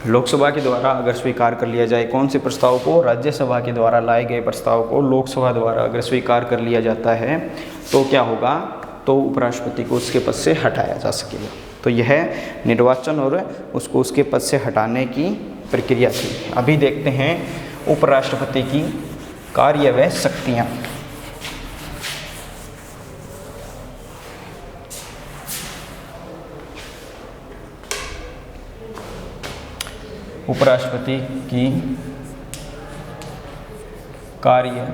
लोकसभा के द्वारा अगर स्वीकार कर लिया जाए कौन से प्रस्ताव को, राज्यसभा के द्वारा लाए गए प्रस्ताव को लोकसभा द्वारा अगर स्वीकार कर लिया जाता है तो क्या होगा, तो उपराष्ट्रपति को उसके पद से हटाया जा सकेगा। तो यह निर्वाचन और उसको उसके पद से हटाने की प्रक्रिया थी। अभी देखते हैं उपराष्ट्रपति की कार्य व शक्तियाँ। उपराष्ट्रपति की कार्य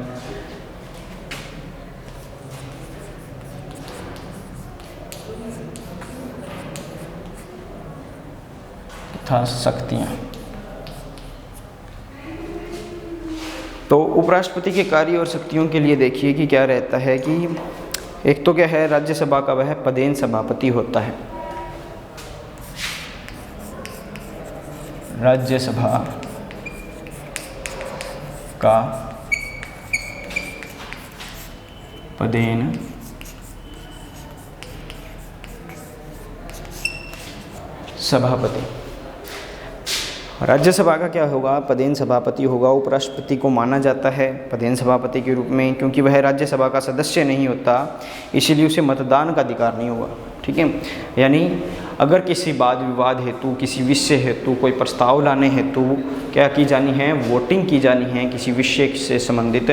तथा शक्तियाँ। तो उपराष्ट्रपति के कार्य और शक्तियों के लिए देखिए कि क्या रहता है कि एक तो क्या है, राज्यसभा का वह पदेन सभापति होता है। राज्यसभा का पदेन सभापति, राज्यसभा का क्या होगा, पदेन सभापति होगा। उपराष्ट्रपति को माना जाता है पदेन सभापति के रूप में, क्योंकि वह राज्यसभा का सदस्य नहीं होता, इसीलिए उसे मतदान का अधिकार नहीं होगा। ठीक है, यानी अगर किसी वाद विवाद हेतु, किसी विषय हेतु, कोई प्रस्ताव लाने हेतु क्या की जानी है, वोटिंग की जानी है किसी विषय से संबंधित,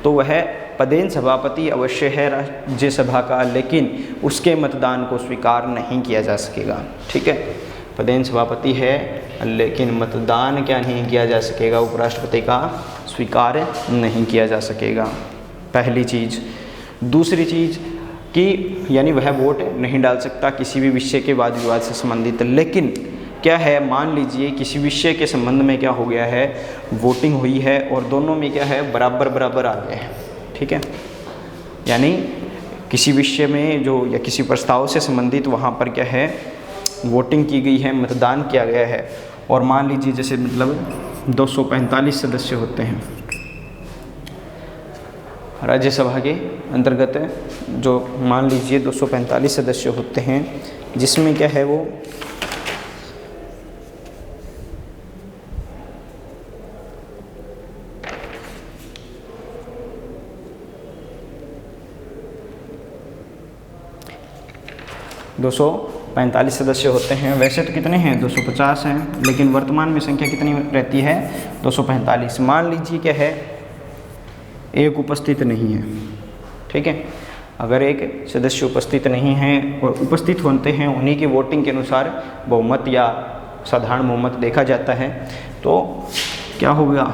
तो वह पदेन सभापति अवश्य है राज्यसभा का, लेकिन उसके मतदान को स्वीकार नहीं किया जा सकेगा। ठीक है, पदेन सभापति है लेकिन मतदान क्या नहीं किया जा सकेगा, उपराष्ट्रपति का स्वीकार नहीं किया जा सकेगा, पहली चीज़। दूसरी चीज़ कि यानी वह वोट नहीं डाल सकता किसी भी विषय के वाद विवाद से संबंधित। लेकिन क्या है, मान लीजिए किसी विषय के संबंध में क्या हो गया है, वोटिंग हुई है और दोनों में क्या है, बराबर बराबर आ गए हैं। ठीक है, यानी किसी विषय में जो या किसी प्रस्ताव से संबंधित वहाँ पर क्या है, वोटिंग की गई है, मतदान किया गया है, और मान लीजिए जैसे मतलब 245 सदस्य होते हैं राज्यसभा के अंतर्गत, जो मान लीजिए 245 सदस्य होते हैं, जिसमें क्या है वो दो 45 सदस्य होते हैं। वैसे तो कितने हैं, 250 हैं, लेकिन वर्तमान में संख्या कितनी रहती है, 245। मान लीजिए क्या है, एक उपस्थित नहीं है। ठीक है, अगर एक सदस्य उपस्थित नहीं है और उपस्थित होते हैं, उन्हीं के वोटिंग के अनुसार बहुमत या साधारण बहुमत देखा जाता है, तो क्या होगा,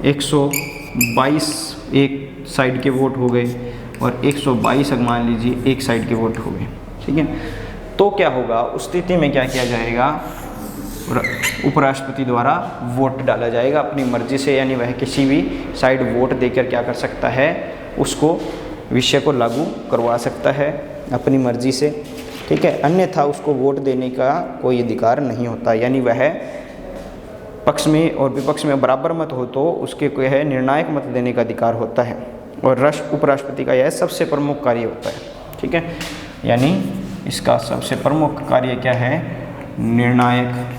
122 एक साइड के वोट हो गए और 122 मान लीजिए एक साइड के वोट हो गए। ठीक है, तो क्या होगा, उस स्थिति में क्या किया जाएगा, उपराष्ट्रपति द्वारा वोट डाला जाएगा अपनी मर्जी से, यानी वह किसी भी साइड वोट देकर क्या कर सकता है, उसको विषय को लागू करवा सकता है अपनी मर्जी से। ठीक है, अन्यथा उसको वोट देने का कोई अधिकार नहीं होता, यानी वह पक्ष में और विपक्ष में बराबर मत हो तो उसके कोई है निर्णायक मत देने का अधिकार होता है, और उपराष्ट्रपति का यह सबसे प्रमुख कार्य होता है। ठीक है, यानी इसका सबसे प्रमुख कार्य क्या है, निर्णायक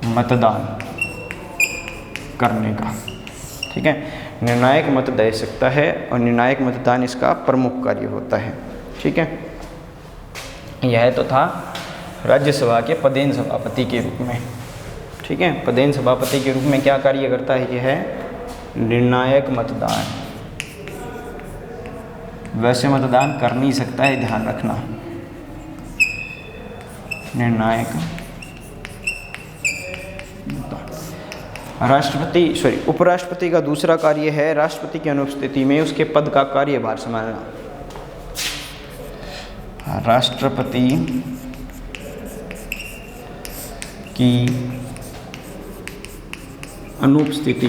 मतदान करने का। ठीक है, निर्णायक मत दे सकता है और निर्णायक मतदान इसका प्रमुख कार्य होता है। ठीक है, यह तो था राज्यसभा के पदेन सभापति के रूप में। ठीक है, पदेन सभापति के रूप में क्या कार्य करता है, यह है निर्णायक मतदान। वैसे मतदान कर नहीं सकता है, ध्यान रखना, निर्णायक उपराष्ट्रपति का दूसरा कार्य है राष्ट्रपति की अनुपस्थिति में उसके पद का कार्यभार संभालना। राष्ट्रपति की अनुपस्थिति,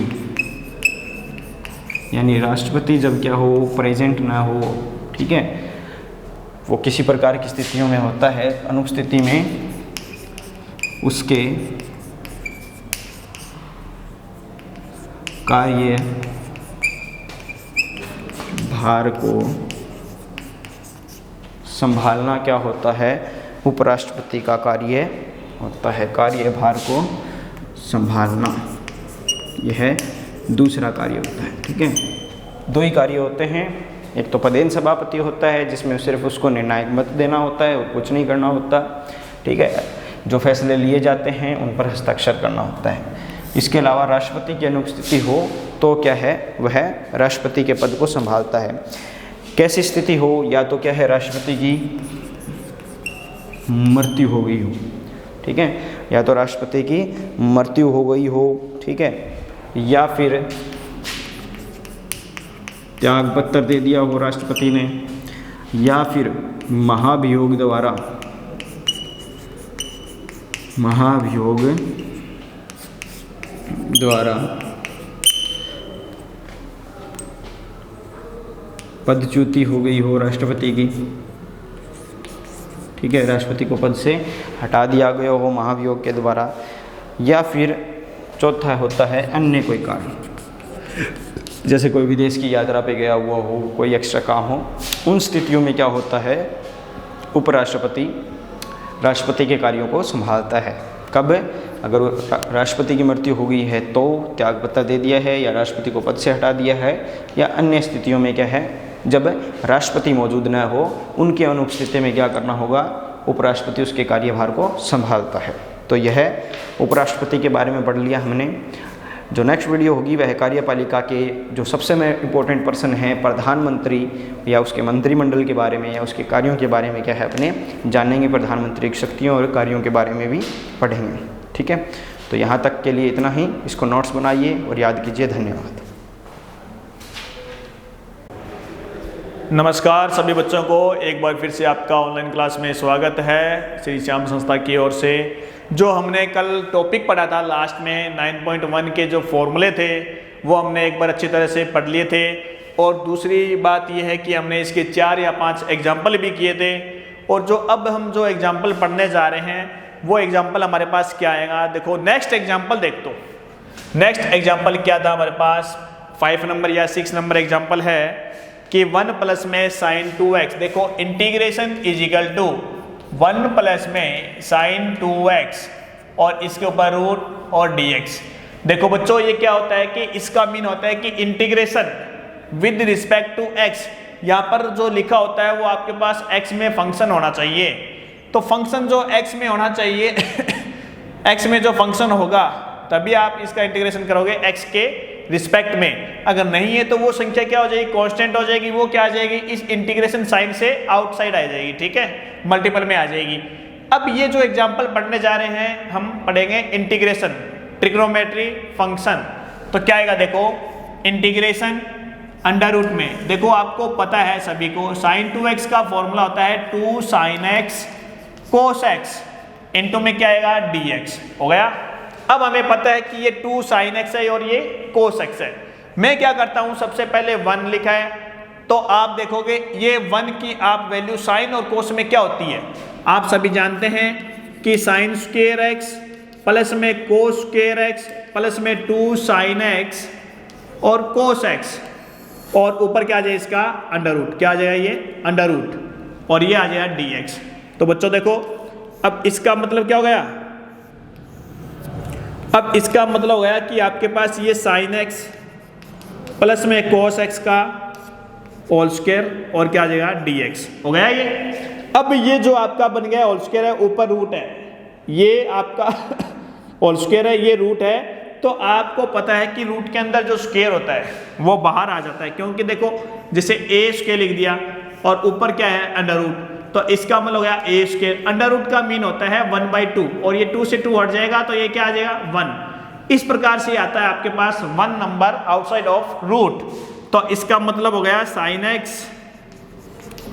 यानी राष्ट्रपति जब क्या हो, प्रेजेंट ना हो। ठीक है, वो किसी प्रकार की स्थितियों में होता है, अनुपस्थिति में उसके कार्य भार को संभालना क्या होता है, उपराष्ट्रपति का कार्य होता है, कार्यभार को संभालना, यह है दूसरा कार्य होता है। ठीक है, दो ही कार्य होते हैं, एक तो पदेन सभापति होता है जिसमें सिर्फ उसको निर्णायक मत देना होता है और कुछ नहीं करना होता। ठीक है, जो फैसले लिए जाते हैं उन पर हस्ताक्षर करना होता है। इसके अलावा राष्ट्रपति की अनुपस्थिति हो तो क्या है, वह राष्ट्रपति के पद को संभालता है। कैसी स्थिति हो, या तो क्या है, राष्ट्रपति की मृत्यु हो गई हो। ठीक है, या तो राष्ट्रपति की मृत्यु हो गई हो, ठीक है, या फिर त्याग पत्र दे दिया हो राष्ट्रपति ने, या फिर महाभियोग द्वारा पदच्युति हो गई हो राष्ट्रपति की। ठीक है, राष्ट्रपति को पद से हटा दिया गया हो महाभियोग के द्वारा, या फिर चौथा होता है अन्य कोई कारण, जैसे कोई विदेश की यात्रा पे गया हुआ हो, कोई एक्स्ट्रा काम हो। उन स्थितियों में क्या होता है, उपराष्ट्रपति राष्ट्रपति के कार्यों को संभालता है। कब, अगर राष्ट्रपति की मृत्यु हो गई है तो त्यागपत्र दे दिया है, या राष्ट्रपति को पद से हटा दिया है, या अन्य स्थितियों में क्या है, जब राष्ट्रपति मौजूद न हो, उनकी अनुपस्थिति में क्या करना होगा, उपराष्ट्रपति उसके कार्यभार को संभालता है। तो यह उपराष्ट्रपति के बारे में पढ़ लिया हमने। जो नेक्स्ट वीडियो होगी वह कार्यपालिका के जो सबसे इम्पोर्टेंट पर्सन हैं, प्रधानमंत्री या उसके मंत्रिमंडल के बारे में या उसके कार्यों के बारे में क्या है अपने जानेंगे। प्रधानमंत्री की शक्तियों और कार्यों के बारे में भी पढ़ेंगे। ठीक है, तो यहाँ तक के लिए इतना ही। इसको नोट्स बनाइए और याद कीजिए। धन्यवाद। नमस्कार सभी बच्चों को, एक बार फिर से आपका ऑनलाइन क्लास में स्वागत है श्री श्याम संस्था की ओर से। जो हमने कल टॉपिक पढ़ा था लास्ट में 9.1 के जो फॉर्मूले थे वो हमने एक बार अच्छी तरह से पढ़ लिए थे, और दूसरी बात यह है कि हमने इसके 4 या 5 एग्जाम्पल भी किए थे। और जो अब हम जो एग्जाम्पल पढ़ने जा रहे हैं वो एग्जाम्पल हमारे पास क्या आएगा, देखो नेक्स्ट एग्जाम्पल देख। तो नेक्स्ट एग्जाम्पल क्या था हमारे पास, 5 नंबर या 6 नंबर एग्जाम्पल है कि 1 प्लस में साइन 2x। देखो integration is equal to 1 plus में साइन 2x और इसके ऊपर रूट और dx। देखो बच्चों ये क्या होता है कि इसका मीन होता है कि integration with respect to x। यहाँ पर जो लिखा होता है वो आपके पास x में फंक्शन होना चाहिए। तो फंक्शन जो x में होना चाहिए x में जो फंक्शन होगा तभी आप इसका इंटीग्रेशन करोगे x के रिस्पेक्ट में। अगर नहीं है तो वो संख्या क्या हो जाएगी, कांस्टेंट हो जाएगी। वो क्या आ जाएगी, इस इंटीग्रेशन साइन से आउटसाइड आ जाएगी। ठीक है, मल्टीपल में आ जाएगी। अब ये जो एग्जांपल पढ़ने जा रहे हैं हम पढ़ेंगे इंटीग्रेशन ट्रिग्नोमेट्री फंक्शन। तो क्या आएगा, देखो इंटीग्रेशन अंडर रूट में, देखो आपको पता है सभी को साइन 2x का फॉर्मूला होता है 2 sin x cos x into में क्या आएगा dx हो गया। अब हमें पता है कि ये 2 sin x है और ये cos x है। मैं क्या करता हूं, सबसे पहले 1 लिखा है तो आप देखोगे ये 1 की आप वैल्यू साइन और कोस में क्या होती है, आप सभी जानते हैं कि साइन स्क्वायर x प्लस में कोस स्क्वायर x प्लस में 2 sin x और कोस x, और ऊपर क्या आ जाए इसका अंडर रूट, क्या आ जाएगा ये अंडर रूट, और ये आ जाएगा dx। तो बच्चों देखो अब इसका मतलब क्या हो गया, अब इसका मतलब हो गया कि आपके पास ये साइन x प्लस में कोस x का होल स्क्वायर और क्या आ जाएगा dx हो गया ये। अब ये जो आपका बन गया होल स्क्वायर है, ऊपर रूट है, ये आपका होल स्क्वायर है, ये रूट है। तो आपको पता है कि रूट के अंदर जो स्क्वायर होता है वो बाहर आ जाता है, क्योंकि देखो जैसे a स्क्वायर लिख दिया और ऊपर क्या है अंडर रूट, तो इसका मतलब हो गया a स्क्वायर। अंडर रूट का मीन होता है 1/2 और ये 2 से 2 हट जाएगा तो ये क्या आ जाएगा 1। इस प्रकार से आता है आपके पास 1 नंबर आउटसाइड ऑफ रूट। तो इसका मतलब हो गया साइन x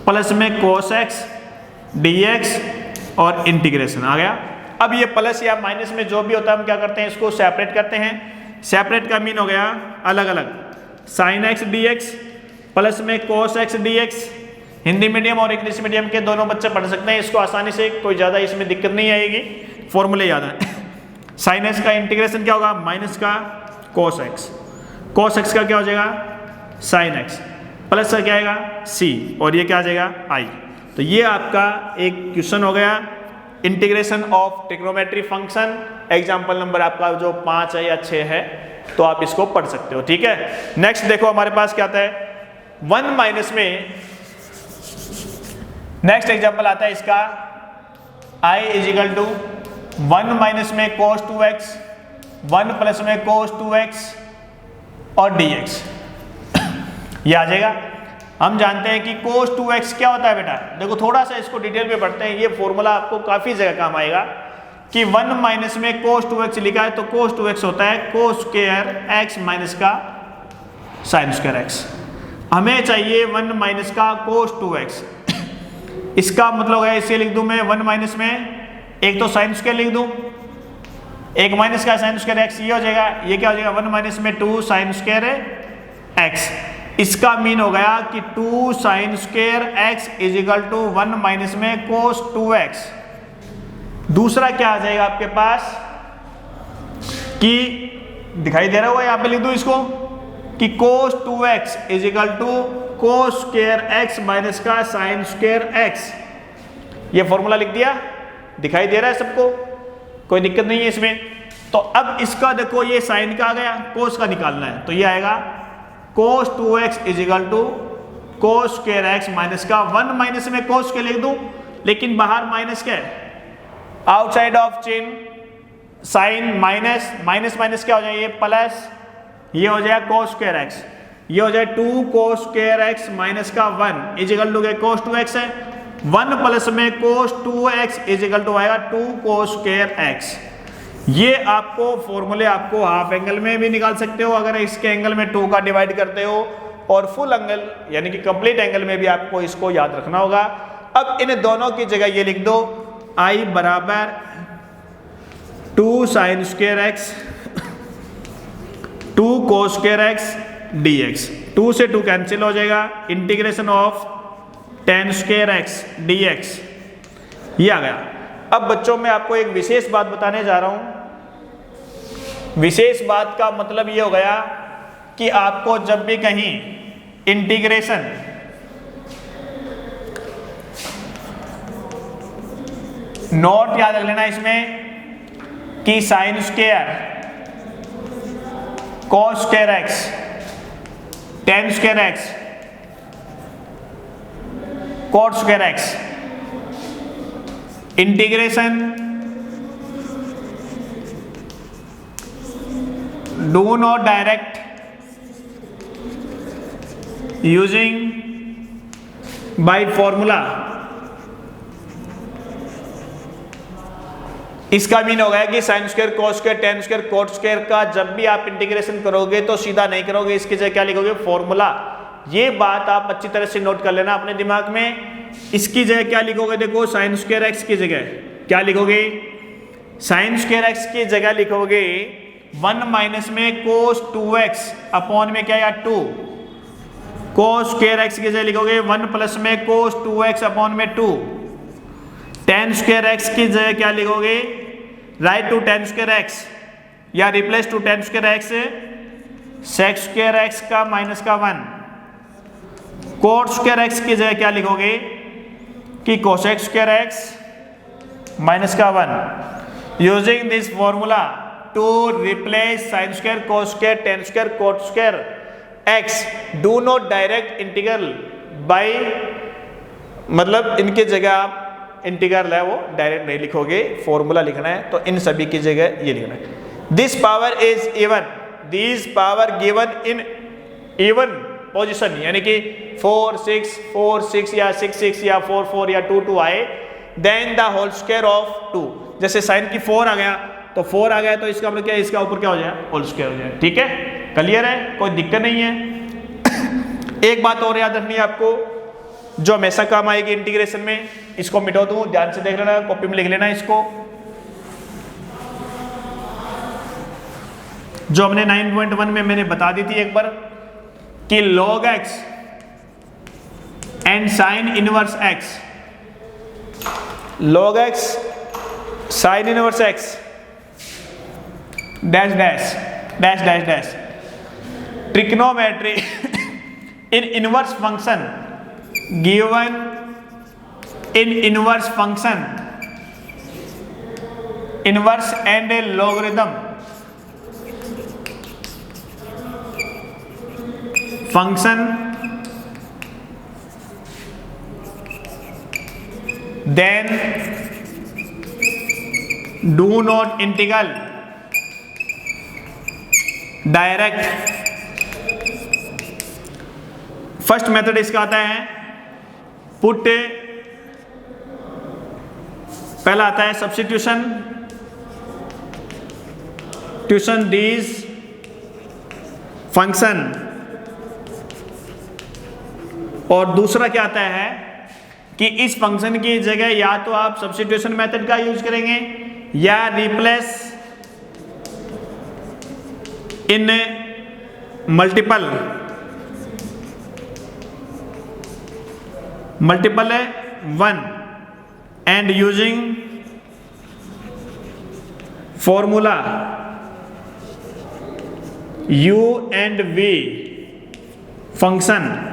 प्लस में कोस x dx और इंटीग्रेशन आ गया। अब ये प्लस या माइनस में जो भी होता है हम क्या करते हैं इसको सेपरेट करते हैं। सेपरेट का मीन हो गया अलग अलग, साइन x dx प्लस में कोस x dx। हिंदी मीडियम और इंग्लिश मीडियम के दोनों बच्चे पढ़ सकते हैं इसको आसानी से, कोई ज़्यादा इसमें दिक्कत नहीं आएगी, फॉर्मूले याद है। साइन x का इंटीग्रेशन क्या होगा, माइनस का कोस x, कोस x का क्या हो जाएगा साइन x, प्लस का क्या आएगा c, और ये क्या आ जाएगा i। तो ये आपका एक क्वेश्चन हो गया integration of trigonometry function. Example number आपका जो 5 है या 6 है, तो आप इसको पढ़ सकते हो। ठीक है, नेक्स्ट देखो हमारे पास क्या आता है 1 माइनस में। नेक्स्ट एग्जाम्पल आता है इसका I इजिकल टू 1 माइनस में cos 2x, 1 प्लस में cos 2x और dx। ये आ जाएगा। हम जानते हैं कि cos 2x क्या होता है बेटा, देखो थोड़ा सा इसको डिटेल में पढ़ते हैं। ये फॉर्मूला आपको काफी जगह काम आएगा कि 1 माइनस में cos 2x लिखा है तो cos 2x होता है cos स्क्वायर x माइनस का sin स्क्वायर x। हमें चाहिए 1 माइनस का cos 2x। इसका मतलब है इसे लिख दूं मैं 1 माइनस में एक तो sin स्क्वायर लिख दूं, एक माइनस का sin स्क्वायर x, ये हो जाएगा। ये क्या हो जाएगा 1 माइनस में 2 sin स्क्वायर x। इसका मीन हो गया कि 2 sin square x is equal to 1 minus में cos 2x। दूसरा क्या आ जाएगा आपके पास कि दिखाई दे रहा होगा, यहां पे लिख दूं इसको कि cos 2x is equal to cos square x minus का sin स्क्वायर x। ये फॉर्मूला लिख दिया, दिखाई दे रहा है सबको, कोई दिक्कत नहीं है इसमें। तो अब इसका देखो ये साइन का आ गया, cos का निकालना है, तो ये आएगा cos 2x is equal to cos square x minus का 1 माइनस में cos के लिख दूं, लेकिन बाहर माइनस क्या है, आउटसाइड ऑफ चिन्ह साइन माइनस, माइनस माइनस क्या हो जाए ये प्लस, ये हो जाए cos स्क्वायर x, ये हो जाए 2 cos स्क्वायर x माइनस का 1 is equal to cos 2x है, 1 प्लस में cos 2x is equal to आएगा 2 cos स्क्वायर x। ये आपको फॉर्मूले आपको हाफ एंगल में भी निकाल सकते हो अगर इसके एंगल में 2 का डिवाइड करते हो, और फुल एंगल यानी कि कंप्लीट एंगल में भी आपको इसको याद रखना होगा। अब इन दोनों की जगह ये लिख दो I बराबर 2 sin square x 2 cos square x dx। 2 से 2 कैंसिल हो जाएगा, integration of tan square x dx। ये आ गया। अब बच्चों में आपको एक विशेष बात बताने जा रहा हूं। विशेष बात का मतलब ये हो गया कि आपको जब भी कहीं इंटीग्रेशन नोट याद रख लेना इसमें कि sign square cos square x tan square x cot square x integration do not direct using by formula. इसका मीन हो गया कि sign square cos square tan square cot square का जब भी आप इंटीग्रेशन करोगे तो सीधा नहीं करोगे, इसकी जगह क्या लिखोगे फॉर्मूला। ये बात आप अच्छी तरह से नोट कर लेना अपने दिमाग में। इसकी जगह क्या लिखोगे, देखो साइन स्क्वायर x की जगह क्या लिखोगे, साइन स्क्वायर x की जगह लिखोगे 1 माइनस में cos 2x अपॉन में क्या या 2, cos स्क्वायर x की जगह लिखोगे 1 प्लस में cos 2x अपॉन में 2, tan स्क्वायर x की जगह क्या लिखोगे, write to tan square x या replace to tan square x sec square x का माइनस का 1, cot स्क्वायर x की जगह क्या लिखोगे कि cosec स्क्वायर x माइनस का 1। Using this formula to replace sine square cos square tan square cot square x, do not direct integral by, मतलब इनके जगह आप इंटीग्रल है वो डायरेक्ट नहीं लिखोगे, फॉर्मूला लिखना है, तो इन सभी की जगह ये लिखना है। This power is even, this power given in even position, यानी कि 4 6 4 6 या 6 6 या 4 4 या 2 2 आए, then the whole square of 2। जैसे साइन की 4 आ गया तो 4 आ गया तो इसका मतलब क्या है, इसका ऊपर क्या हो जाए होल स्क्वायर हो जाए। ठीक है, क्लियर है, कोई दिक्कत नहीं है। एक बात और याद रखनी है आपको जो हमेशा काम आएगी इंटीग्रेशन में, इसको मिटा दूं, ध्यान से देख लेना, कॉपी में लिख लेना इसको, जो हमने 9.1 में मैंने बता दी थी एक बार कि log x and sine inverse x, log x sine inverse x dash dash dash dash dash trigonometry in inverse function given in inverse function inverse and logarithm function, then do not integral direct। First method इसका आता है put, पहला आता है substitution, tuition these function, और दूसरा क्या आता है कि इस फंक्शन की जगह या तो आप सब्स्टिट्यूशन मेथड का यूज करेंगे या replace in multiple one and using formula u and v function.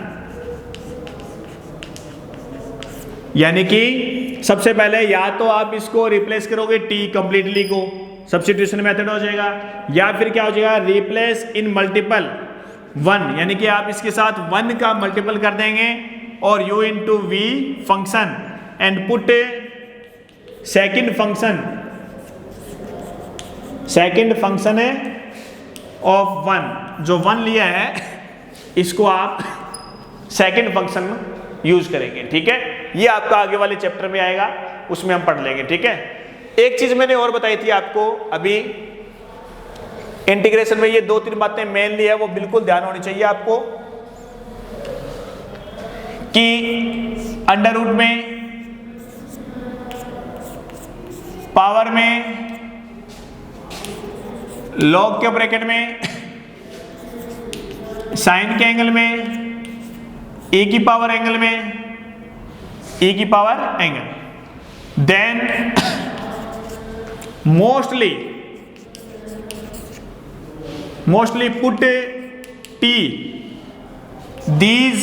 यानी कि सबसे पहले या तो आप इसको रिप्लेस करोगे t कंप्लीटली को, सब्स्टिट्यूशन मेथड हो जाएगा, या फिर क्या हो जाएगा रिप्लेस इन मल्टीपल वन, यानी कि आप इसके साथ वन का मल्टीपल कर देंगे और u into v function and put second function of one, जो वन लिया है इसको आप सेकेंड फंक्शन यूज करेंगे। ठीक है, ये आपका आगे वाले चैप्टर में आएगा, उसमें हम पढ़ लेंगे। ठीक है, एक चीज मैंने और बताई थी आपको अभी इंटीग्रेशन में, ये दो तीन बातें मेनली है वो बिल्कुल ध्यान होनी चाहिए आपको, कि अंडर रूट में, पावर में, लॉग के ब्रैकेट में, साइन के एंगल में, e की पावर एंगल में, e की power angle, then mostly put t these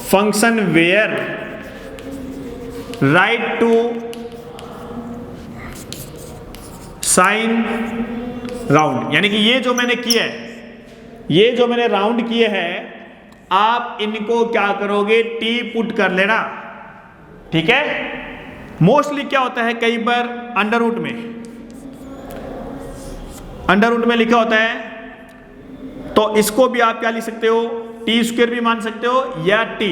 function where right to sine round, यानी कि ये जो मैंने किया है, ये जो मैंने राउंड किए हैं, आप इनको क्या करोगे t पुट कर लेना। ठीक है, मोस्टली क्या होता है कई बार अंडर रूट में लिखा होता है, तो इसको भी आप क्या लिख सकते हो, टी स्क्वायर भी मान सकते हो या t,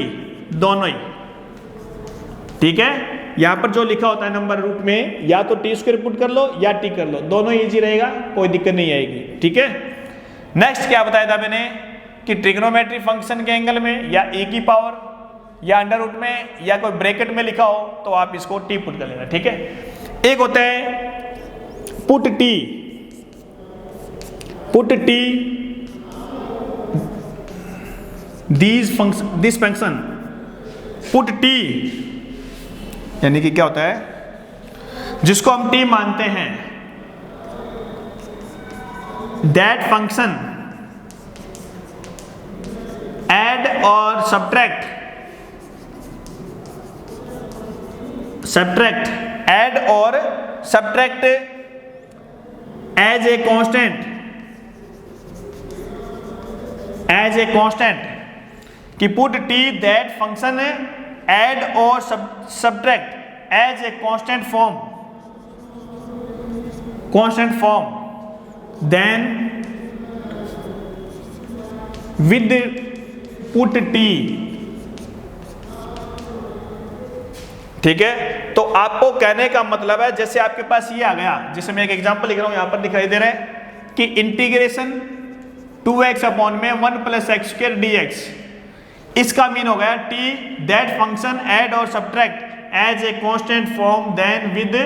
दोनों ही। ठीक है, यहां पर जो लिखा होता है नंबर रूट में, या तो टी स्क्वायर पुट कर लो या टी कर लो, दोनों इजी रहेगा, कोई दिक्कत नहीं आएगी। ठीक है, नेक्स्ट क्या बताया था मैंने कि ट्रिग्नोमेट्री फंक्शन के एंगल में या e की पावर या अंडर रूट में या कोई ब्रैकेट में लिखा हो तो आप इसको टी पुट कर लेना। ठीक है, एक होता है put T this function, put T यानी कि क्या होता है, जिसको हम t मानते हैं, दैट फंक्शन ऐड और सब्ट्रैक्ट ऐड और सब्ट्रैक्ट एज ए कांस्टेंट, कि put t that function add और subtract as a constant form, then with put t। ठीक है, तो आपको कहने का मतलब है, जैसे आपके पास ये आ गया, जैसे मैं एक एग्जांपल लिख रहा हूं, यहां पर दिखाई दे रहा है कि इंटीग्रेशन 2x अपॉन में 1 + x² dx, इसका मीन हो गया t दैट फंक्शन ऐड और subtract as a constant form then with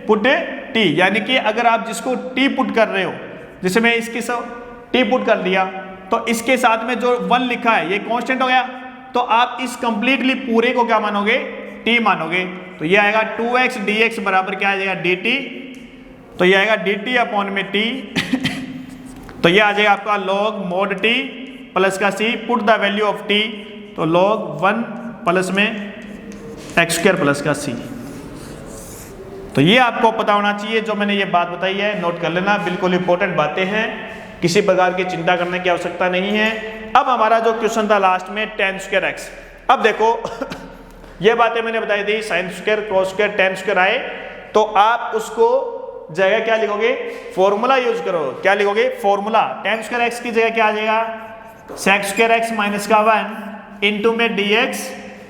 put t, यानी कि अगर आप जिसको t पुट कर रहे हो, जैसे मैं इसके साथ t पुट कर दिया तो इसके साथ में जो 1 लिखा है ये कांस्टेंट हो गया, तो आप इस कंप्लीटली पूरे को क्या मानोगे, t मानोगे। तो ये आएगा 2x dx बराबर क्या आ जाएगा dt, तो ये आएगा dt अपॉन में t तो ये आ जाएगा आपका log mod t प्लस का c, put the value of t, तो log 1 प्लस में एक्स स्क्वायर प्लस का सी। तो ये आपको पता होना चाहिए, जो मैंने ये बात बताई है नोट कर लेना, बिल्कुल इंपॉर्टेंट बातें हैं, किसी प्रकार की चिंता करने की आवश्यकता नहीं है। अब हमारा जो क्वेश्चन था लास्ट में tan स्क्वायर एक्स, अब देखो ये बातें मैंने बताई थी, sign square cos square tan square आए तो आप उसको जगह क्या लिखोगे, फॉर्मूला यूज करो। क्या लिखोगे, फॉर्मूला। tan स्क्वायर एक्स की जगह क्या आ जाएगा, sec स्क्वायर एक्स माइनस का 1 इंटू में dx,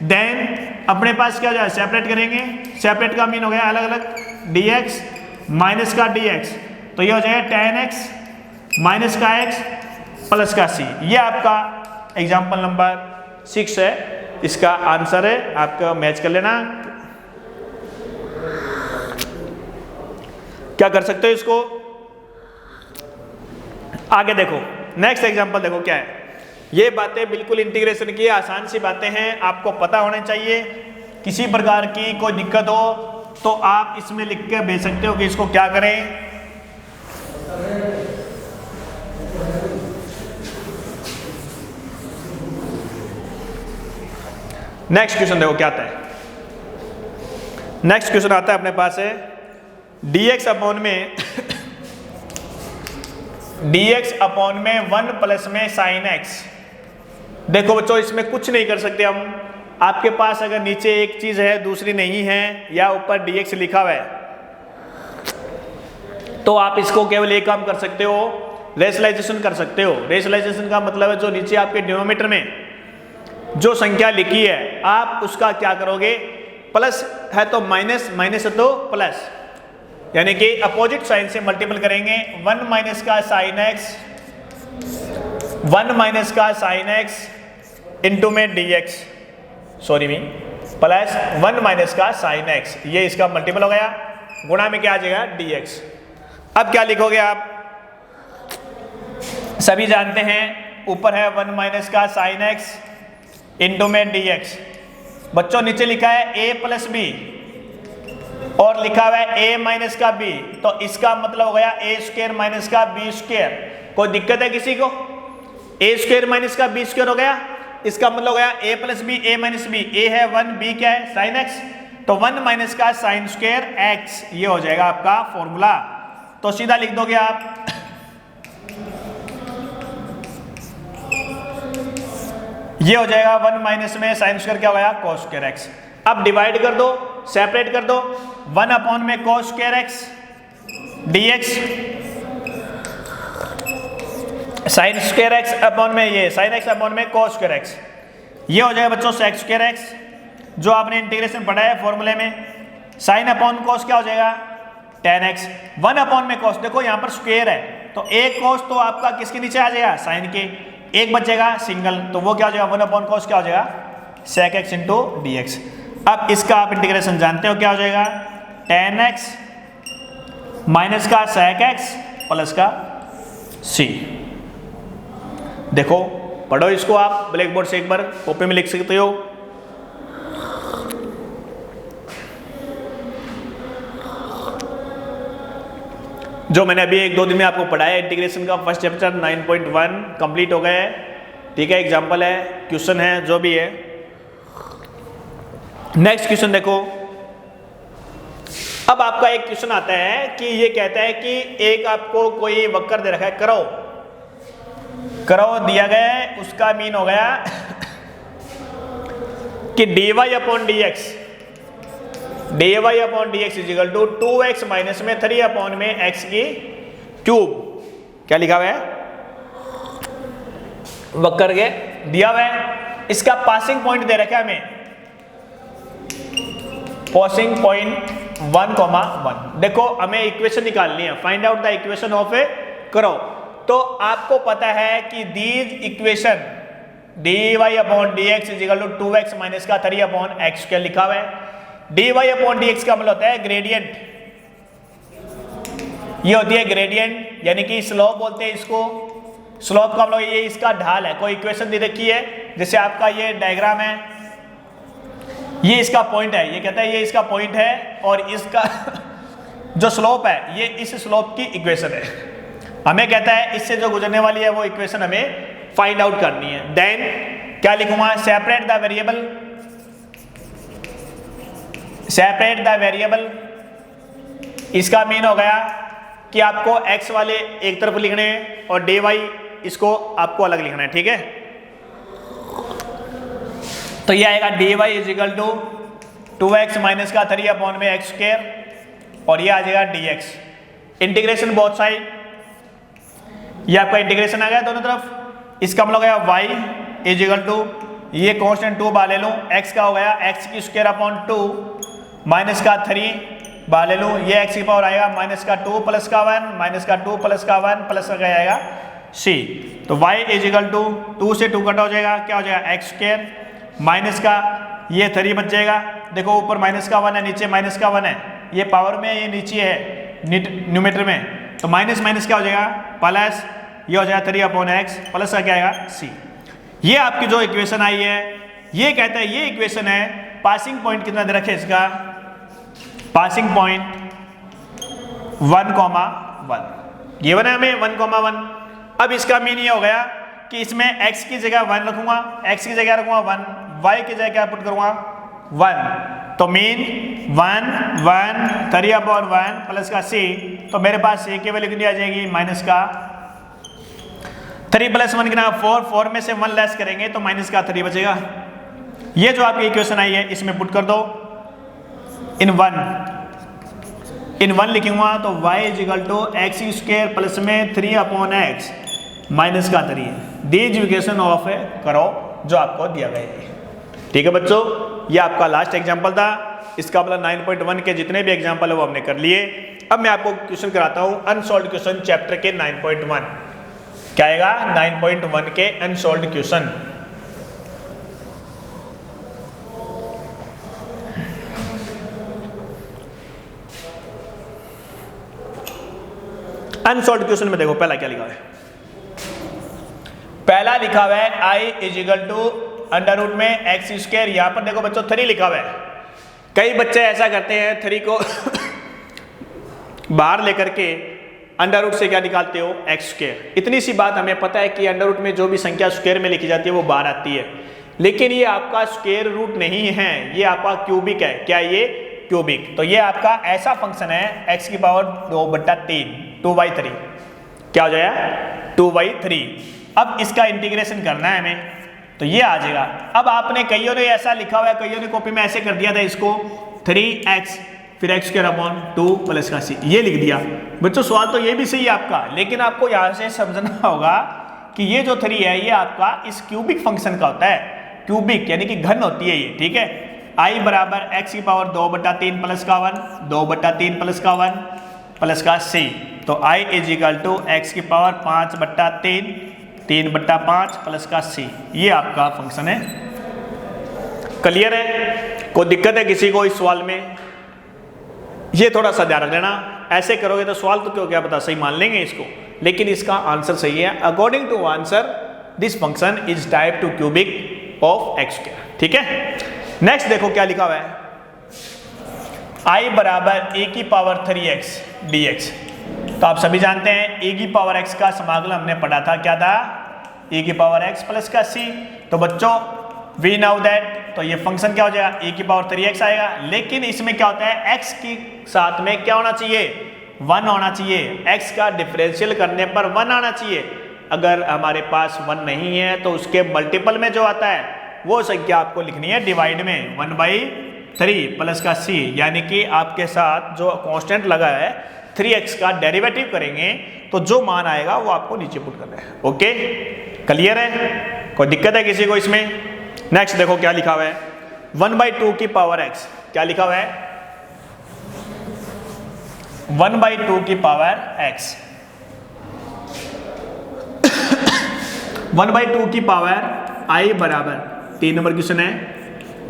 देन अपने पास क्या हो जाए, सेपरेट करेंगे, सेपरेट का मीन हो गया अलग अलग, dx माइनस का dx, तो ये हो जाएगा tan x माइनस का x प्लस का c। ये आपका एग्जाम्पल नंबर 6 है, इसका आंसर है, आपका मैच कर लेना। क्या कर सकते हो इसको, आगे देखो नेक्स्ट एग्जाम्पल देखो क्या है। ये बातें बिल्कुल इंटीग्रेशन की आसान सी बातें हैं, आपको पता होने चाहिए। किसी प्रकार की कोई दिक्कत हो तो आप इसमें लिख के भेज सकते हो कि इसको क्या करें। नेक्स्ट क्वेश्चन देखो क्या आता है। नेक्स्ट क्वेश्चन आता है अपने पास है dx अपॉन में dx अपॉन में 1 प्लस में साइन x। देखो बच्चों इसमें कुछ नहीं कर सकते हम, आपके पास अगर नीचे एक चीज है दूसरी नहीं है या ऊपर dx लिखा हुआ है तो आप इसको केवल एक काम कर सकते हो, रेशनलाइजेशन कर सकते हो। रेशनलाइजेशन का मतलब है जो नीचे आपके डिनोमिनेटर में जो संख्या लिखी है आप उसका क्या करोगे, प्लस है तो माइनस, माइनस है तो प्लस, यानी कि अपोजिट साइन से मल्टीपल करेंगे। 1 माइनस का साइन एक्स, 1 माइनस का साइन एक्स इंटू में dx, सॉरी मी प्लस 1 माइनस का साइन एक्स, ये इसका मल्टीपल हो गया, गुणा में क्या आ जाएगा dx। अब क्या लिखोगे आप, सभी जानते हैं ऊपर है 1 माइनस का साइन एक्स इंटू में dx। बच्चों नीचे लिखा है a प्लस बी और लिखा हुआ है a माइनस का b, तो इसका मतलब हो गया a स्क्वायर माइनस का b स्क्वायर। कोई दिक्कत है किसी को, a स्क्वायर माइनस का b स्क्वायर हो गया, इसका मतलब हो गया a plus B, a minus B, a है 1, b क्या है साइन x, तो 1 माइनस का साइन स्क्वायर x, ये हो जाएगा आपका फॉर्मूला। तो सीधा लिख दोगे आप ये हो जाएगा 1 माइनस में साइन स्क्वायर क्या हो गया cos स्क्वायर x। अब डिवाइड कर दो, सेपरेट कर दो, 1 अपॉन में cos square x dx, sine square x upon में ये साइन x अपॉन में cos स्क्वायर x, ये हो जाएगा बच्चों sec स्क्वायर x, जो आपने इंटीग्रेशन पढ़ा है फॉर्मूले में। साइन अपॉन cos क्या हो जाएगा tan x, 1 अपॉन में cos, देखो यहाँ पर स्क्वायर है तो एक cos तो आपका किसके नीचे आ जाएगा, साइन के, एक बचेगा सिंगल, तो वो क्या हो जाएगा 1 अपॉन cos क्या हो जाएगा sec x इंटू dx। अब इसका आप इंटीग्रेशन जानते हो क्या हो जाएगा, tan x माइनस का sec x प्लस का c। देखो पढ़ो इसको आप ब्लैक बोर्ड से एक बार कॉपी में लिख सकते हो। जो मैंने अभी 1-2 दिन में आपको पढ़ाया इंटीग्रेशन का फर्स्ट चैप्टर 9.1 कंप्लीट हो गया है, ठीक है, एग्जाम्पल है, क्वेश्चन है, जो भी है। नेक्स्ट क्वेश्चन देखो, अब आपका एक क्वेश्चन आता है कि ये कहता है कि एक आपको कोई वक्र दे रखा है, कर्व दिया गया है, उसका मीन हो गया कि dy upon dx, dy upon dx is equal to 2x minus में 3 अपॉन में x की क्यूब। क्या लिखा हुआ है, वक्र के दिया हुआ है, इसका पासिंग पॉइंट दे रखा है हमें, पासिंग पॉइंट 1,1। देखो हमें इक्वेशन निकालनी है, find out the equation of a curve. तो आपको पता है कि these equation dy upon dx is equal to 2x minus का 3 अपॉन x क्या लिखा हुआ है। dy अपॉन dx का मतलब होता है ग्रेडियंट, ये होती है ग्रेडियंट, यानी कि स्लोप बोलते हैं इसको। स्लोप का मतलब ये इसका ढाल है। कोई इक्वेशन दे रखी है, जैसे आपका ये डायग्राम है, ये इसका पॉइंट है, ये कहता है ये इसका पॉइंट है और इसका जो स्लोप है ये इस स्लोप की इक्वेशन है। हमें कहता है इससे जो गुजरने वाली है वो इक्वेशन हमें फाइंड आउट करनी है। देन क्या लिखूंगा, separate the variable, separate the variable, इसका मीन हो गया कि आपको x वाले एक तरफ लिखने हैं और dy इसको आपको अलग लिखना है, ठीक है। तो ये आएगा dy is equal to 2x minus का 3 अपॉन में x स्क्वायर और ये आ जाएगा dx। इंटीग्रेशन बोथ साइड, ये आपका इंटीग्रेशन आ गया दोनों तरफ। इसका मतलब हो गया y इज इक्वल टू, ये कांस्टेंट 2 बाहर ले लूँ, x का हो गया x की स्क्वायर अपॉन 2 माइनस का 3 बाहर ले लूँ, ये x की पावर आएगा माइनस का 2 प्लस का 1 माइनस का 2 प्लस का 1 प्लस का क्या आएगा c। तो y इज इक्वल टू 2 से 2 कट हो जाएगा, क्या हो जाएगा x स्क्वायर माइनस का ये 3 बच जाएगा। देखो ऊपर माइनस का 1 है, नीचे माइनस का 1 है, ये पावर में ये नीचे है न्यूमेटर में, तो माइनस माइनस क्या हो जाएगा प्लस, ये हो जाएगा 3 अपॉन x प्लस का क्या आएगा c। ये आपकी जो इक्वेशन आई है, ये कहता है ये इक्वेशन है, पासिंग पॉइंट कितना दे रखे इसका, पासिंग पॉइंट 1,1 ये बना हमें 1,1। अब इसका मीन ये हो गया कि इसमें x की जगह 1 रखूंगा, x की जगह रखूंगा 1, y की जगह क्या पुट करूंगा 1, तो मीन 1 1 3 अपॉन 1 प्लस का c। तो मेरे पास c की वैल्यू कितनी आ जाएगी माइनस का 3 प्लस 1 कितना 4, 4 में से 1 लेस करेंगे तो माइनस का 3 बचेगा। ये जो आपकी इक्वेशन आई है इसमें पुट कर दो इन 1 लिखूंगा तो y is equal to x square plus में 3 अपॉन x माइनस का 3, दीज इक्वेशन ऑफ करो जो आपको दिया गया है, ठीक है बच्चों। ये आपका लास्ट एग्जांपल था, इसका मतलब 9.1 के जितने भी एग्जांपल है वो हमने कर लिए। अब मैं आपको क्वेश्चन कराता हूं अनसॉल्व्ड क्वेश्चन चैप्टर के 9.1, क्या आएगा 9.1 के अनसॉल्व्ड क्वेश्चन। अनसॉल्व्ड क्वेश्चन में देखो पहला क्या लिखा है, पहला लिखा हुआ है I is equal to under root में एक्स स्क्वायर, यहां पर देखो बच्चों 3 लिखा हुआ है। कई बच्चे ऐसा करते हैं 3 को बाहर लेकर के अंडर रूट से क्या निकालते हो एक्स स्क्वायर। इतनी सी बात हमें पता है कि अंडर रूट में जो भी संख्या स्क्वायर में लिखी जाती है वो बाहर आती है, लेकिन ये आपका स्क्वायर रूट नहीं है, ये आपका क्यूबिक है। क्या ये क्यूबिक, तो ये आपका ऐसा फंक्शन है x की पावर 2/3 2/3 क्या हो जाएगा 2/3। अब इसका इंटीग्रेशन करना है हमें, तो ये आ जाएगा। अब आपने कईयों ने ऐसा लिखा हुआ है, कईयों ने कॉपी में ऐसे कर दिया था इसको 3x फिर x स्क्वायर अपॉन 2 प्लस का c, ये लिख दिया। बच्चों सवाल तो ये भी सही है आपका, लेकिन आपको यहाँ से समझना होगा कि ये जो 3 है ये आपका इस क्यूबिक फंक्शन का होता है, क्यूबिक यानी कि घन होती है ये, ठीक है। i बराबर x की पावर 2/3 प्लस का 1 2/3 प्लस का 1 प्लस का c, तो i is equal to x की पावर 5/3 3/5 प्लस का c, ये आपका फंक्शन है। क्लियर है, कोई दिक्कत है किसी को इस सवाल में? ये थोड़ा सा ध्यान रख लेना, ऐसे करोगे तो सवाल तो क्यों क्या पता सही मान लेंगे इसको, लेकिन इसका आंसर सही है। According to answer this function is type to cubic of X square, ठीक है। नेक्स्ट देखो क्या लिखा हुआ है, i बराबर a की पावर 3x dx। तो आप सभी जानते हैं a की पावर x का समाकलन हमने पढ़ा था, क्या था a की पावर x प्लस का c। तो बच्चों वी नाउ दैट, तो ये फंक्शन क्या हो जाएगा a की पावर 3x आएगा, लेकिन इसमें क्या होता है x के साथ में क्या होना चाहिए 1 होना चाहिए, x का डिफरेंशियल करने पर 1 आना चाहिए। अगर हमारे पास 1 नहीं है तो उसके मल्टीपल में जो आता है वो संख्या आपको लिखनी है डिवाइड में 1/3 प्लस का c, यानी कि आपके साथ जो कांस्टेंट लगा है 3x का डेरिवेटिव करेंगे तो जो मान आएगा वो आपको नीचे पुट करना है। ओके क्लियर है, कोई दिक्कत है किसी को इसमें? नेक्स्ट देखो क्या लिखा हुआ है, 1/2 की पावर x, क्या लिखा हुआ है 1/2 की पावर x 1/2 की पावर i बराबर 3 नंबर क्वेश्चन है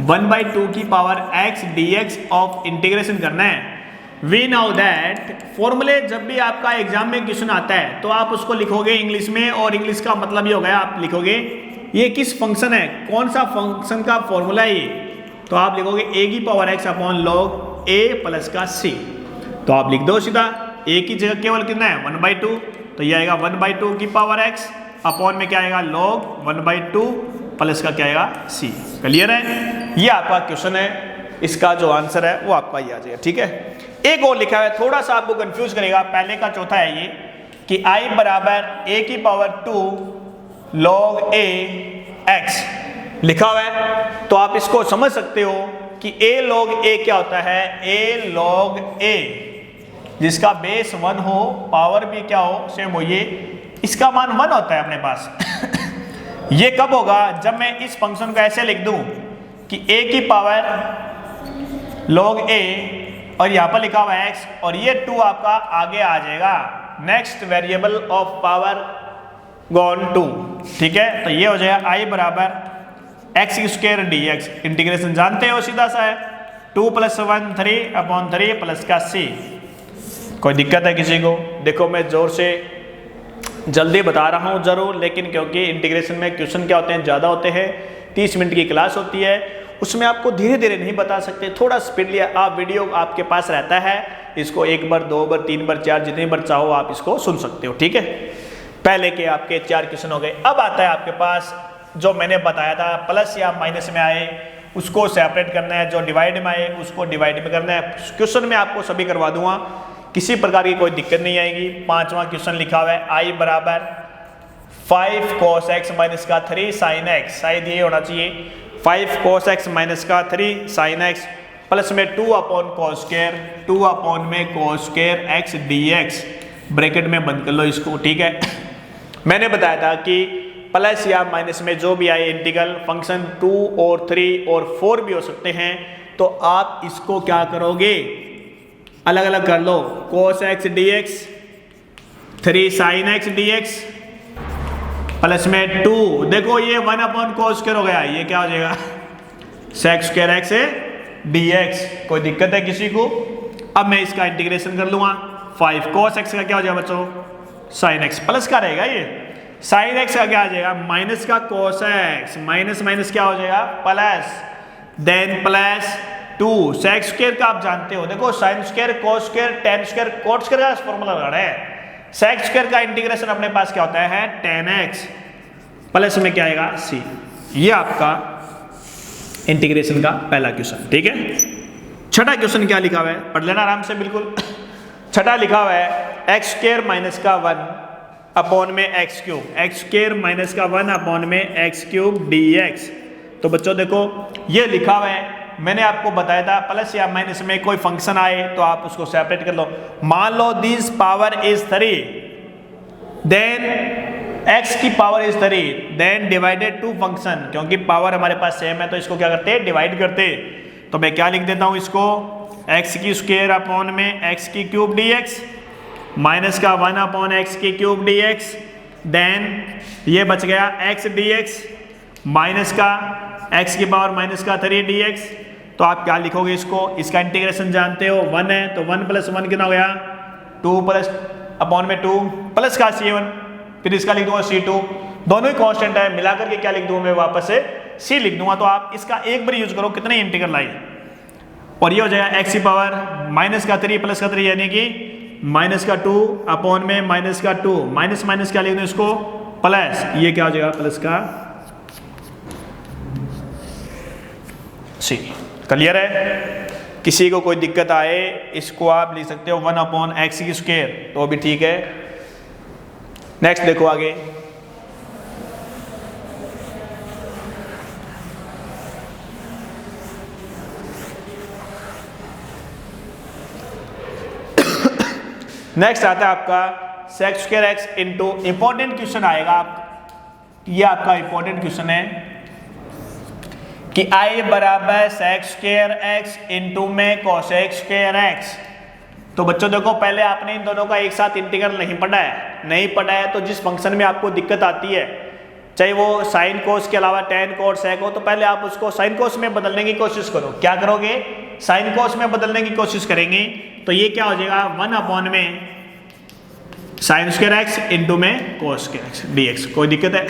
1/2 की power x dx of integration करना है। वी नाउ दैट फॉर्मूले जब भी आपका एग्जाम में क्वेश्चन आता है तो आप उसको लिखोगे इंग्लिश में, और इंग्लिश का मतलब ये हो गया आप लिखोगे ये किस फंक्शन है, कौन सा फंक्शन का फॉर्मूला है ये, तो आप लिखोगे a की power x upon log a plus का c। तो आप लिख दो सीधा, a की जगह केवल कितना है 1/2, तो ये आएगा 1/2 की पावर x अपॉन में क्या आएगा लॉग 1/2 प्लस का क्या आएगा c। क्लियर है, ये आपका क्वेश्चन है। इसका जो आंसर है वो आपका ये आ जाएगा। ठीक है, एक और लिखा है, थोड़ा सा आपको कंफ्यूज करेगा, पहले का चौथा है ये कि I बराबर a की पावर 2 log a x लिखा हुआ है। तो आप इसको समझ सकते हो कि a log a क्या होता है, a log a जिसका बेस 1 हो, पावर भी क्या हो, सेम हो, ये इसका मान 1 होता है अपने पास। ये कब होगा, जब मैं इस फंक्शन को ऐसे लिख दूं कि a की पावर log a और यहाँ पर लिखा हुआ है x और ये 2 आपका आगे आ जाएगा, next variable of power gone 2। ठीक है, तो ये हो जाएगा I बराबर x square D x. Integration जानते हो, सीधा सा है, 2 + 1 3/3 प्लस का c। कोई दिक्कत है किसी को? देखो मैं जोर से जल्दी बता रहा हूँ जरूर, लेकिन क्योंकि इंटीग्रेशन में क्वेश्चन क्या होते हैं, ज़्यादा होते हैं, 30 मिनट की क्लास होती है, उसमें आपको धीरे धीरे नहीं बता सकते, थोड़ा स्पीड लिया आप, वीडियो आपके पास रहता है, इसको 1 बार 2 बार 3 बार 4 जितनी बार चाहो आप इसको सुन सकते हो। ठीक है, पहले के आपके 4 क्वेश्चन हो गए। अब आता है आपके पास जो मैंने बताया था, प्लस या माइनस में आए उसको सेपरेट करना है, जो डिवाइड में आए उसको डिवाइड में करना है। क्वेश्चन में आपको सभी करवा दूंगा, किसी प्रकार की कोई दिक्कत नहीं आएगी। 5वां क्वेश्चन लिखा हुआ है I बराबर 5 cos x माइनस का 3 sin x, शायद ये होना चाहिए 5 cos x माइनस का 3 sin x प्लस में 2/cos स्क्वायर 2 में cos square x dx, bracket में बंद कर लो इसको। ठीक है, मैंने बताया था कि प्लस या माइनस में जो भी आए इंटीग्रल फंक्शन 2 और 3 और 4 भी हो सकते हैं, तो आप इसको क्या करोगे, अलग अलग कर लो, cos x dx 3 sin x dx plus में 2, देखो ये 1/cos स्क्वायर हो गया, ये क्या हो जाएगा sec स्क्वायर x dx। कोई दिक्कत है किसी को? अब मैं इसका इंटीग्रेशन कर लूंगा, 5 cos x का क्या हो जाएगा बच्चों, sin x प्लस का रहेगा, ये sin x का क्या आ जाएगा, माइनस का cos x, माइनस माइनस क्या हो जाएगा plus, then plus 2 sec square का आप जानते हो, देखो sin square cos square tan square cot square का फॉर्मूला लगाना है। sec स्क्वायर का इंटीग्रेशन अपने पास क्या होता है, tan x प्लस में क्या आएगा c। ये आपका इंटीग्रेशन का पहला क्वेश्चन। ठीक है, छठा क्वेश्चन क्या लिखा हुआ है, पढ़ लेना आराम से बिल्कुल। छठा लिखा हुआ है x स्क्वायर माइनस का 1 में x cube, x square minus का 1 में x क्यूब dx। तो बच्चों देखो ये लिखा हुआ है, मैंने आपको बताया था प्लस या माइनस में कोई फंक्शन आए तो आप उसको सेपरेट कर लो। मान लो this power is 3, then x की power is 3, then divided to function, क्योंकि पावर हमारे पास सेम है तो इसको क्या करते हैं, डिवाइड करते। तो मैं क्या लिख देता हूं इसको, x की स्क्वायर में x की क्यूब dx माइनस का 1/x की क्यूब dx, देन ये बच गया x dx माइनस का x की पावर माइनस का 3 dx। तो आप क्या लिखोगे इसको, इसका इंटीग्रेशन जानते हो 1 है, तो 1 + 1 कितना हो गया 2 + 2 प्लस का c1, फिर इसका लिख दूंगा c2, दोनों ही कांस्टेंट है, मिलाकर के क्या लिख दूंगा मैं वापस से c लिख दूंगा। तो आप इसका एक बार यूज करो, कितने इंटीग्रल आए, और ये हो जाएगा x की पावर माइनस का 3 प्लस का 3 यानी कि माइनस का 2 में माइनस का 2, माइनस माइनस क्या लिख दूं इसको प्लस, ये क्या हो जाएगा प्लस का c। क्लियर है? किसी को कोई दिक्कत आए इसको आप लिख सकते हो 1/x की स्क्वायर, तो भी ठीक है। नेक्स्ट देखो आगे, नेक्स्ट आता है आपका sec square x into, important question आएगा ये आपका इंपॉर्टेंट क्वेश्चन है कि I बराबर sec स्क्वायर x इंटू में cosec स्क्वायर x। तो बच्चों देखो पहले आपने इन दोनों का एक साथ इंटीग्रल नहीं पढ़ा है, तो जिस फंक्शन में आपको दिक्कत आती है, चाहे वो साइन कोस के अलावा tan cot sec हो, तो पहले आप उसको साइन कोस में बदलने की कोशिश करो। क्या करोगे, साइन कोस में बदलने की कोशिश करेंगे, तो ये क्या हो जाएगा 1 में साइन स्क्वायर एक्स इंटू में कोस स्क्वायर एक्स dx। कोई दिक्कत है?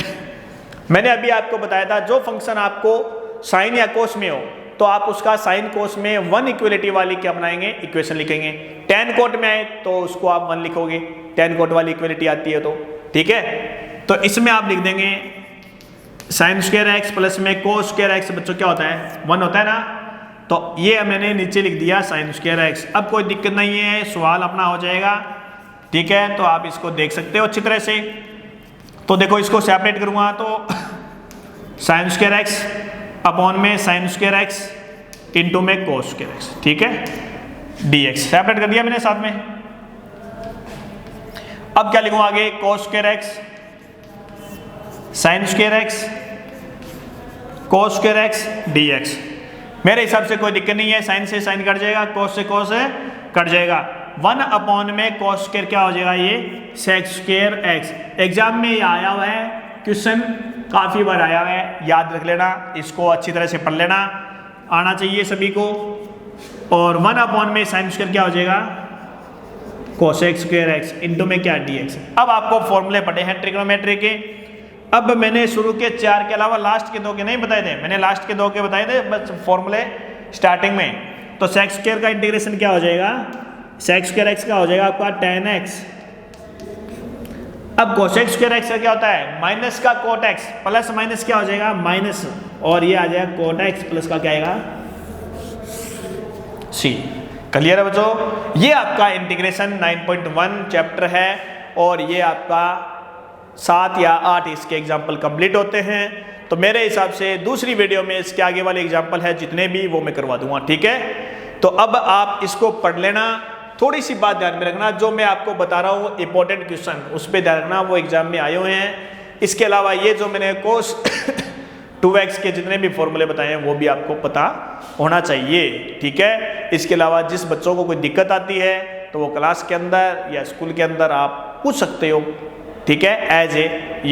मैंने अभी आपको बताया था जो फंक्शन आपको साइन या कोस में हो तो आप उसका साइन कोस में 1 इक्वलिटी वाली क्या बनाएंगे, इक्वेशन लिखेंगे। tan कोट में आए तो उसको आप 1 लिखोगे, tan कोट वाली इक्वलिटी आती है तो ठीक है। तो इसमें आप लिख देंगे साइन स्क्वायर एक्स प्लस में कोस स्क्वायर एक्स, बच्चों क्या होता है 1 होता है ना, तो ये मैंने नीचे लिख दिया साइन स्क्वायर एक्स। अब कोई दिक्कत नहीं है, सवाल अपना हो जाएगा, ठीक है। तो आप इसको देख सकते हो अच्छी तरह से। तो देखो इसको सेपरेट करूँगा तो साइन स्क्वायर एक्स अपॉन में साइन स्क्वायर एक्स इंटू में कोस स्क्वायर एक्स, ठीक है, dx सेपरेट कर दिया मैंने साथ में। अब क्या लिखूँ आगे, cos square x sine square x cos square x dx। मेरे हिसाब से कोई दिक्कत नहीं है, साइन से साइन कट जाएगा, कोस से कोस कट जाएगा। 1 अपॉन में कोस स्क्वायर क्या हो जाएगा, ये सेक स्क्वायर एक्स। एग्जाम में ये आया हुआ है, क्वेश्चन काफ़ी बार आया हुआ है, याद रख लेना, इसको अच्छी तरह से पढ़ लेना, आना चाहिए सभी को। और 1 अपॉन में साइन स्क्वायर क्या हो जाएगा, कोसेक स्क्वायर एक्स इंटू में क्या dx। अब आपको फॉर्मूले पढ़े हैं ट्रिग्नोमेट्री के। अब मैंने शुरू के 4 के अलावा लास्ट के 2 के नहीं बताए थे, मैंने लास्ट के 2 के बताए थे बस फॉर्मूले स्टार्टिंग में। तो सेक स्क्वायर का इंटीग्रेशन क्या हो जाएगा, सेक स्क्वायर एक्स का हो जाएगा आपका tan x। अब कोसेक स्क्वायर एक्स का क्या होता है, माइनस का कोट एक्स प्लस माइनस क्या हो जाएगा माइनस, और ये आ जाएगा कोट एक्स प्लस का क्या आएगा c। क्लियर है बच्चों, ये आपका इंटीग्रेशन 9.1 चैप्टर है और ये आपका 7 या 8 इसके एग्जाम्पल कंप्लीट होते हैं। तो मेरे हिसाब से दूसरी वीडियो में इसके आगे वाले एग्जाम्पल है जितने भी वो मैं करवा दूंगा, ठीक है। तो अब आप इसको पढ़ लेना, थोड़ी सी बात ध्यान में रखना, जो मैं आपको बता रहा हूँ इंपॉर्टेंट क्वेश्चन उस पर ध्यान रखना, वो एग्जाम में आए हुए हैं। इसके अलावा ये जो मैंने कोस 2x के जितने भी फॉर्मूले बताए हैं वो भी आपको पता होना चाहिए, ठीक है। इसके अलावा जिस बच्चों को कोई दिक्कत आती है तो वो क्लास के अंदर या स्कूल के अंदर आप पूछ सकते हो, ठीक है, एज ए